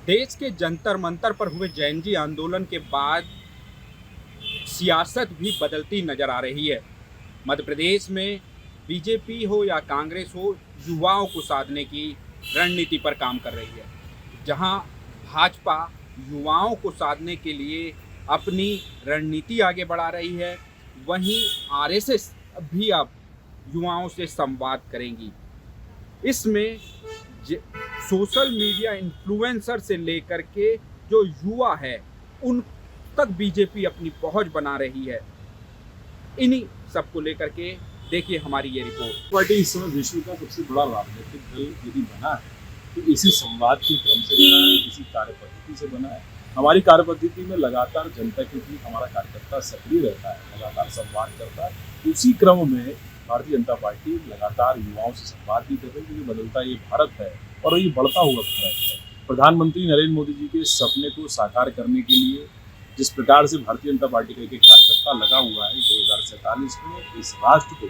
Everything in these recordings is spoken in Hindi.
देश के जंतर मंतर पर हुए जैन जी आंदोलन के बाद सियासत भी बदलती नजर आ रही है। मध्य प्रदेश में बीजेपी हो या कांग्रेस हो, युवाओं को साधने की रणनीति पर काम कर रही है। जहां भाजपा युवाओं को साधने के लिए अपनी रणनीति आगे बढ़ा रही है, वहीं आरएसएस भी अब युवाओं से संवाद करेंगी। इसमें सोशल मीडिया इन्फ्लुएंसर से लेकर के जो युवा है उन तक बीजेपी अपनी पहुंच बना रही है। इन्हीं सबको लेकर के देखिए हमारी ये रिपोर्ट। पार्टी इस समय विश्व का सबसे बड़ा राजनीतिक दल यदि बना है तो इसी संवाद के क्रम से बना है, इसी कार्य पद्धति से बना है। हमारी कार्य पद्धति में लगातार जनता के बीच हमारा कार्यकर्ता सक्रिय रहता है, लगातार संवाद करता है। उसी क्रम में भारतीय जनता पार्टी लगातार युवाओं से संवाद भी कर रही है, क्योंकि बदलता ये भारत है और ये बढ़ता हुआ भारत है। प्रधानमंत्री नरेंद्र मोदी जी के सपने को साकार करने के लिए जिस प्रकार से भारतीय जनता पार्टी का एक कार्यकर्ता लगा हुआ है 2047 में इस राष्ट्र को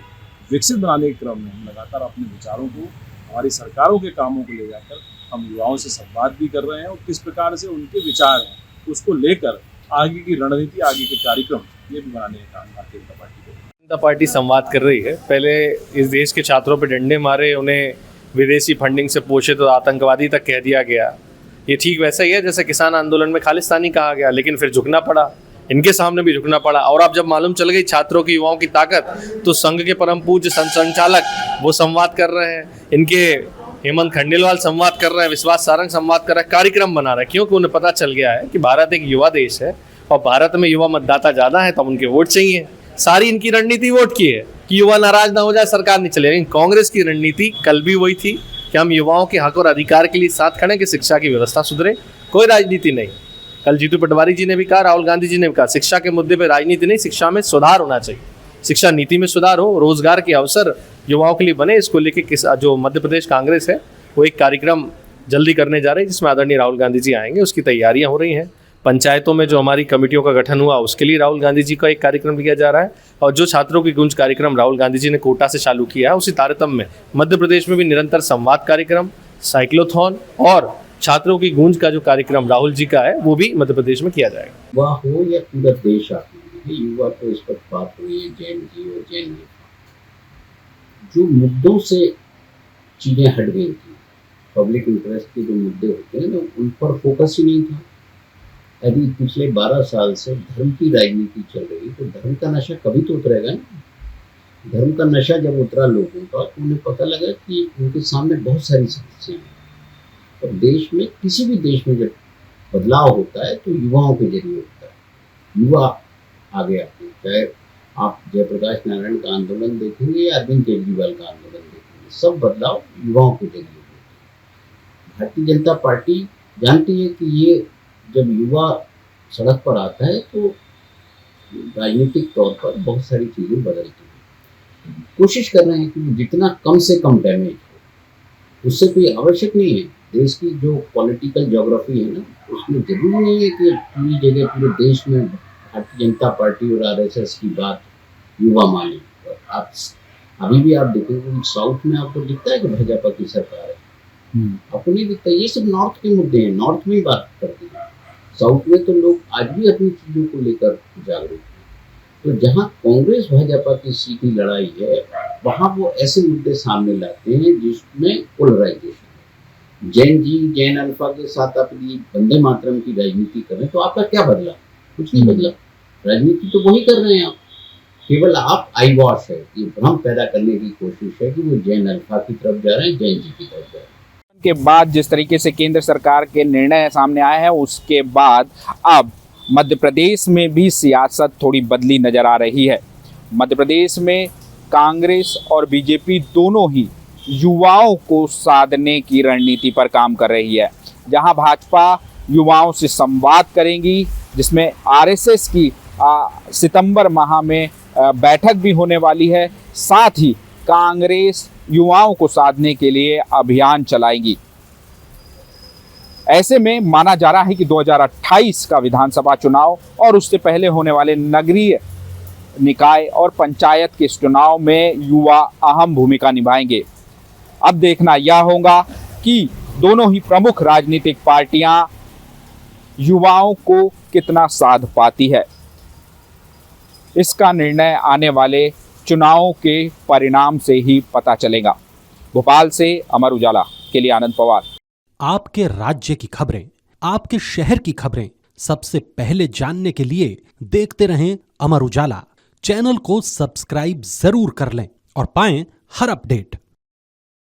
विकसित बनाने के क्रम में हम लगातार अपने विचारों को हमारी सरकारों के कामों को ले जाकर हम युवाओं से संवाद भी कर रहे हैं और किस प्रकार से उनके विचार हैं उसको लेकर आगे की रणनीति, आगे के कार्यक्रम ये भी बनाने का काम भारतीय जनता पार्टी को। जनता पार्टी संवाद कर रही है। पहले इस देश के छात्रों पर डंडे मारे, उन्हें विदेशी फंडिंग से पोषित और आतंकवादी तक कह दिया गया। ये ठीक वैसा ही है जैसे किसान आंदोलन में खालिस्तानी कहा गया, लेकिन फिर झुकना पड़ा, इनके सामने भी झुकना पड़ा। और अब जब मालूम चल गई छात्रों की, युवाओं की ताकत, तो संघ के परम पूज्य संचालक वो संवाद कर रहे हैं, इनके हेमंत खंडेलवाल संवाद कर रहे हैं, विश्वास सारंग संवाद कर रहे हैं, कार्यक्रम बना रहे हैं, क्योंकि उन्हें पता चल गया है कि भारत एक युवा देश है और भारत में युवा मतदाता ज़्यादा है, तो उनके वोट चाहिए। सारी इनकी रणनीति वोट की है कि युवा नाराज ना हो जाए, सरकार नहीं चले। लेकिन कांग्रेस की रणनीति कल भी वही थी कि हम युवाओं के हक और अधिकार के लिए साथ खड़े, कि शिक्षा की व्यवस्था सुधरे, कोई राजनीति नहीं। कल जीतू पटवारी जी ने भी कहा, राहुल गांधी जी ने भी कहा, शिक्षा के मुद्दे पर राजनीति नहीं, शिक्षा में सुधार होना चाहिए, शिक्षा नीति में सुधार हो, रोजगार के अवसर युवाओं के लिए बने। इसको लेकर जो मध्य प्रदेश कांग्रेस है वो एक कार्यक्रम जल्दी करने जा रही है, जिसमें आदरणीय राहुल गांधी जी आएंगे। उसकी तैयारियां हो रही हैं। पंचायतों में जो हमारी कमेटियों का गठन हुआ उसके लिए राहुल गांधी जी का एक कार्यक्रम लिया जा रहा है, और जो छात्रों की गूंज कार्यक्रम राहुल गांधी जी ने कोटा से चालू किया है, उसी तारतम्य में मध्य प्रदेश में भी निरंतर संवाद कार्यक्रम, साइक्लोथॉन और छात्रों की गूंज का जो कार्यक्रम राहुल जी का है वो भी मध्य प्रदेश में किया जाएगा। युवा हो या पूरा देश आत्मनिर्भर, युवा को इस पर बात हुई है, जैन जी और जैन जो मुद्दों से चीजें हट गई थी, पब्लिक इंटरेस्ट के जो मुद्दे होते हैं ना, उन पर फोकस ही नहीं था। अभी पिछले 12 साल से धर्म की राजनीति चल रही, तो धर्म का नशा कभी तो उतरेगा ना। धर्म का नशा जब उतरा लोगों का, तो उन्हें पता लगा कि उनके सामने बहुत सारी समस्याएं हैं। और देश में, किसी भी देश में जब बदलाव होता है तो युवाओं के जरिए होता है। युवा आगे आते हैं, चाहे आप जयप्रकाश नारायण का आंदोलन देखेंगे या अरविंद केजरीवाल का आंदोलन देखेंगे, सब बदलाव युवाओं के जरिए होते हैं। भारतीय जनता पार्टी जानती है कि ये जब युवा सड़क पर आता है तो राजनीतिक तौर पर बहुत सारी चीज़ें बदलती हैं। कोशिश कर रहे हैं कि जितना कम से कम डैमेज हो, उससे कोई आवश्यक नहीं है। देश की जो पॉलिटिकल ज्योग्राफी है ना, उसमें जरूरी नहीं है कि पूरी जगह पूरे देश में भारतीय जनता पार्टी और आरएसएस की बात युवा माने। और आप अभी भी आप देखेंगे साउथ में आपको दिखता है कि भाजपा की सरकार है, आपको नहीं दिखता। ये सब नॉर्थ के मुद्दे हैं, नॉर्थ में ही बात करते हैं। साउथ में तो लोग आज भी अपनी चीज़ों को लेकर जागरूक हैं। तो जहाँ कांग्रेस भाजपा की सीधी लड़ाई है, वहाँ वो ऐसे मुद्दे सामने लाते हैं जिसमें पोलराइजेशन है। जैन जी, जैन अल्फा के साथ अपनी वंदे मातरम की राजनीति कर रहे हैं, तो आपका क्या बदला? कुछ नहीं बदला। राजनीति तो वही कर रहे हैं आप, केवल आप आई वॉश है, ये भ्रम पैदा करने की कोशिश है कि वो जैन अल्फा की तरफ जा रहे हैं, जैन जी की तरफ जा रहे हैं। के बाद जिस तरीके से केंद्र सरकार के निर्णय सामने आए हैं, उसके बाद अब मध्य प्रदेश में भी सियासत थोड़ी बदली नजर आ रही है। मध्य प्रदेश में कांग्रेस और बीजेपी दोनों ही युवाओं को साधने की रणनीति पर काम कर रही है। जहां भाजपा युवाओं से संवाद करेंगी, जिसमें आरएसएस की सितंबर माह में बैठक भी होने वाली है। साथ ही कांग्रेस युवाओं को साधने के लिए अभियान चलाएगी। ऐसे में माना जा रहा है कि 2028 का विधानसभा चुनाव और उससे पहले होने वाले नगरीय निकाय और पंचायत के चुनाव में युवा अहम भूमिका निभाएंगे। अब देखना यह होगा कि दोनों ही प्रमुख राजनीतिक पार्टियां युवाओं को कितना साध पाती है। इसका निर्णय आने वाले चुनावों के परिणाम से ही पता चलेगा। भोपाल से अमर उजाला के लिए आनंद पवार। आपके राज्य की खबरें, आपके शहर की खबरें सबसे पहले जानने के लिए देखते रहें अमर उजाला। चैनल को सब्सक्राइब जरूर कर लें और पाएं हर अपडेट।